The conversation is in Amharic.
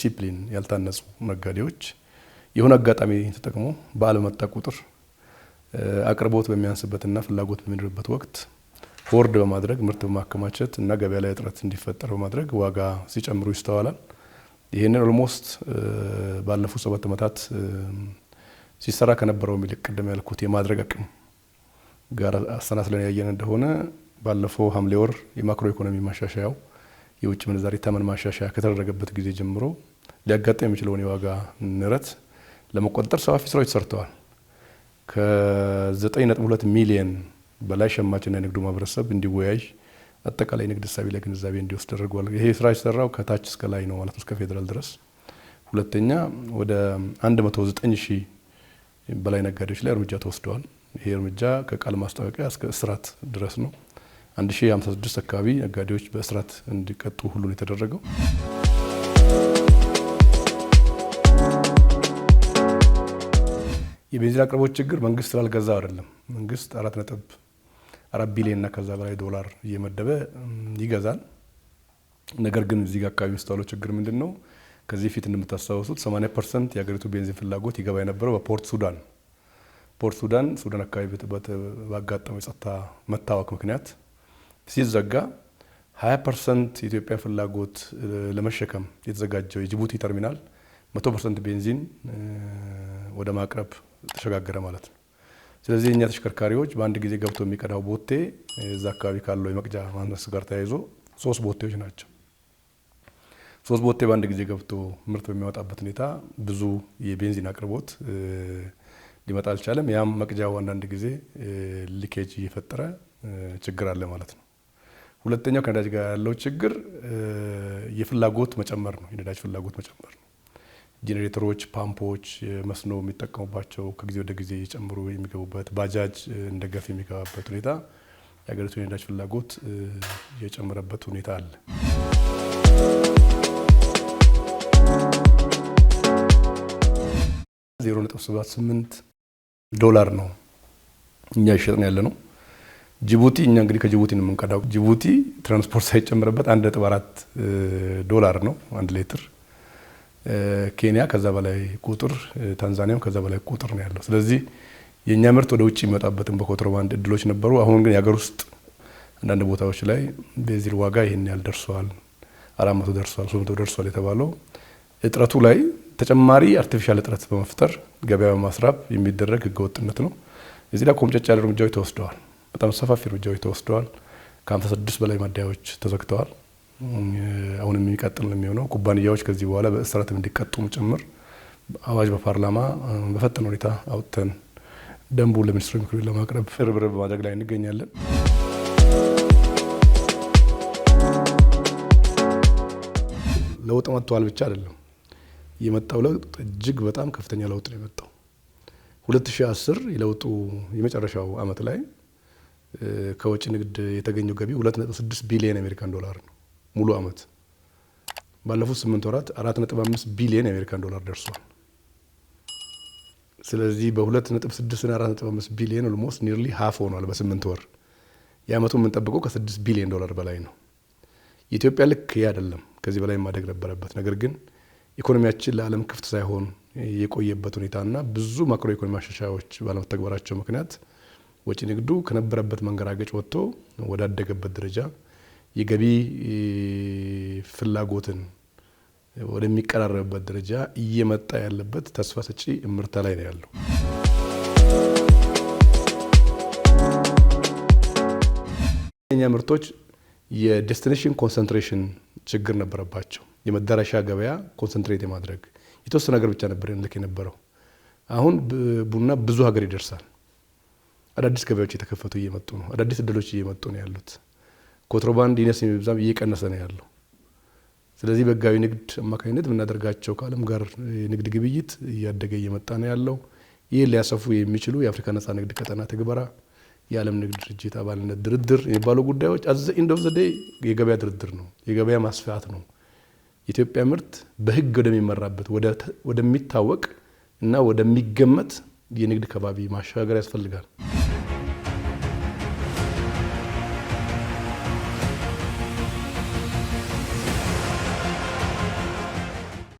በዲሲፕሊን ያልታነጹ ነጋዴዎች የሆነ አጋጣሚ ተጠቅሞ በዓል መጣ ቁጥር አቅርቦት በሚያንስበትና ፍላጎት በሚኖርበት ወቅት ሆርድ በማድረግ ምርት በማከማቸት እና ገበያ ላይ እጥረት እንዲፈጠር በማድረግ ዋጋ ሲጨምሩ ይስተዋላል። ይሄንን ኦልሞስት ባለፉት 7 ዓመታት ሲሰራ ከነበረው ሚልቅ ቀደም ያልኩት የማድረግ አቅም ጋር አሰናስለን ያየን እንደሆነ ባለፈው ሐምሌ ወር የማክሮ ኢኮኖሚ ማሻሻያው የውጭ ምንዛሪ ተመን ማሻሻያ ከተደረገበት ጊዜ ጀምሮ ሊያጋጥም የሚችለውን የዋጋ ንረት ለመቆጣጠር ሰፋፊ ስራዎች ተሰርተዋል። ከ9.2 ሚሊዮን በላይ ሸማችና የንግዱ ማህበረሰብ እንዲወያይ አጠቃላይ ንግድ ሐሳቢ ላይ ግንዛቤ እንዲወስድ ተደርጓል። ይሄ ስራ የተሰራው ከታች እስከ ላይ ነው ማለት እስከ ፌደራል ድረስ። ሁለተኛ ወደ 109,000 በላይ ነጋዴዎች ላይ እርምጃ ተወስደዋል። ይሄ እርምጃ ከቃል ማስታወቂያ እስከ እስራት ድረስ ነው። 1056 አካባቢ ነጋዴዎች በእስራት እንዲቀጡ ሁሉ ነው የተደረገው። የቤንዚን አቅርቦት ችግር መንግስት ስላልገዛ አይደለም። መንግስት 4.4 ቢሊዮን እና ከዛ በላይ ዶላር እየመደበ ይገዛል። ነገር ግን እዚህ ጋር አካባቢ የሚስተዋለው ችግር ምንድነው? ከዚህ ፊት እንደምታስታውሱት 80% የሀገሪቱ ቤንዚን ፍላጎት ይገባ የነበረው በፖርት ሱዳን ሱዳን አካባቢ ባጋጠመው የጸጥታ መታወክ ምክንያት ሲዘጋ 20% የኢትዮጵያ ፍላጎት ለመሸከም የተዘጋጀው የጅቡቲ ተርሚናል 100% ቤንዚን ወደ ማቅረብ ተሸጋገረ ማለት ነው። ስለዚህ እኛ ተሽከርካሪዎች በአንድ ጊዜ ገብቶ የሚቀዳው ቦቴ እዛ አካባቢ ካለው የመቅጃ ማነስ ጋር ተያይዞ 3 ቦቴዎች ናቸው። 3 ቦቴ በአንድ ጊዜ ገብቶ ምርት በሚያወጣበት ሁኔታ ብዙ የቤንዚን አቅርቦት ሊመጣ አልቻለም። ያም መቅጃው አንዳንድ ጊዜ ሊኬጅ እየፈጠረ ችግር አለ ማለት ነው። ሁለተኛው ከነዳጅ ጋር ያለው ችግር የፍላጎት መጨመር ነው። የነዳጅ ፍላጎት መጨመር ነው። ጄኔሬተሮች፣ ፓምፖች መስኖ የሚጠቀሙባቸው ከጊዜ ወደ ጊዜ እየጨመሩ የሚገቡበት ባጃጅ እንደ ገፍ የሚገባበት ሁኔታ የሀገሪቱ የነዳጅ ፍላጎት የጨመረበት ሁኔታ አለ። $0.78 ነው እኛ ይሸጥን ያለ ነው። ጅቡቲ እኛ እንግዲህ ከጅቡቲ ነው የምንቀዳው። ጅቡቲ ትራንስፖርት ሳይጨምርበት $1.4 ነው 1 ሊትር። ኬንያ ከዛ በላይ ቁጥር፣ ታንዛኒያም ከዛ በላይ ቁጥር ነው ያለው። ስለዚህ የኛ ምርት ወደ ውጭ የሚወጣበትን በኮንትሮባንድ እድሎች ነበሩ። አሁን ግን የሀገር ውስጥ አንዳንድ ቦታዎች ላይ ቤንዚን ዋጋ ይሄን ያህል ደርሷል፣ 400 ደርሷል፣ 300 ደርሷል የተባለው እጥረቱ ላይ ተጨማሪ አርቲፊሻል እጥረት በመፍጠር ገበያ በማስራብ የሚደረግ ህገወጥነት ነው። እዚህ ላይ ኮምጨጭ ያለ እርምጃዎች ተወስደዋል። በጣም ሰፋፊ እርምጃዎች ተወስደዋል። ከ56 በላይ ማደያዎች ተዘግተዋል። አሁን የሚቀጥል ነው የሚሆነው። ኩባንያዎች ከዚህ በኋላ በእስራትም እንዲቀጡም ጭምር አዋጅ በፓርላማ በፈጠነ ሁኔታ አውጥተን ደንቡ ለሚኒስትሩ ምክር ቤት ለማቅረብ ርብርብ በማድረግ ላይ እንገኛለን። ለውጥ መጥቷል ብቻ አይደለም የመጣው ለውጥ እጅግ በጣም ከፍተኛ ለውጥ ነው የመጣው። 2010 የለውጡ የመጨረሻው አመት ላይ ከውጭ ንግድ የተገኘው ገቢ 2.6 ቢሊዮን አሜሪካን ዶላር ነው ሙሉ አመት። ባለፉት 8 ወራት 4.5 ቢሊዮን አሜሪካን ዶላር ደርሷል። ስለዚህ በ2.6 እና 4.5 ቢሊዮን ኦልሞስት ኒርሊ ሃፍ ሆኗል በ8 ወር። የአመቱ የምንጠብቀው ከ6 ቢሊዮን ዶላር በላይ ነው። የኢትዮጵያ ልክ ያ አይደለም፣ ከዚህ በላይ ማደግ ነበረበት። ነገር ግን ኢኮኖሚያችን ለዓለም ክፍት ሳይሆን የቆየበት ሁኔታና ብዙ ማክሮ ኢኮኖሚ ማሻሻያዎች ባለመተግበራቸው ምክንያት ወጪ ንግዱ ከነበረበት መንገራገጭ ወጥቶ ወዳደገበት ደረጃ የገቢ ፍላጎትን ወደሚቀራረብበት ደረጃ እየመጣ ያለበት ተስፋ ሰጪ እምርታ ላይ ነው ያለው። የኛ ምርቶች የዴስቲኔሽን ኮንሰንትሬሽን ችግር ነበረባቸው። የመዳረሻ ገበያ ኮንሰንትሬት የማድረግ የተወሰነ ነገር ብቻ ነበር እንልክ የነበረው። አሁን ቡና ብዙ ሀገር ይደርሳል። አዳዲስ ገበያዎች የተከፈቱ እየመጡ ነው። አዳዲስ እድሎች እየመጡ ነው ያሉት። ኮንትሮባንድ ይነስ የሚብዛም እየቀነሰ ነው ያለው። ስለዚህ በህጋዊ ንግድ አማካኝነት የምናደርጋቸው ከዓለም ጋር የንግድ ግብይት እያደገ እየመጣ ነው ያለው። ይህ ሊያሰፉ የሚችሉ የአፍሪካ ነጻ ንግድ ቀጠና ትግበራ፣ የዓለም ንግድ ድርጅት አባልነት ድርድር የሚባሉ ጉዳዮች አዘ ኢንድ ኦፍ ዘ ዴይ የገበያ ድርድር ነው፣ የገበያ ማስፋት ነው። የኢትዮጵያ ምርት በህግ ወደሚመራበት ወደሚታወቅ እና ወደሚገመት የንግድ ከባቢ ማሻገር ያስፈልጋል።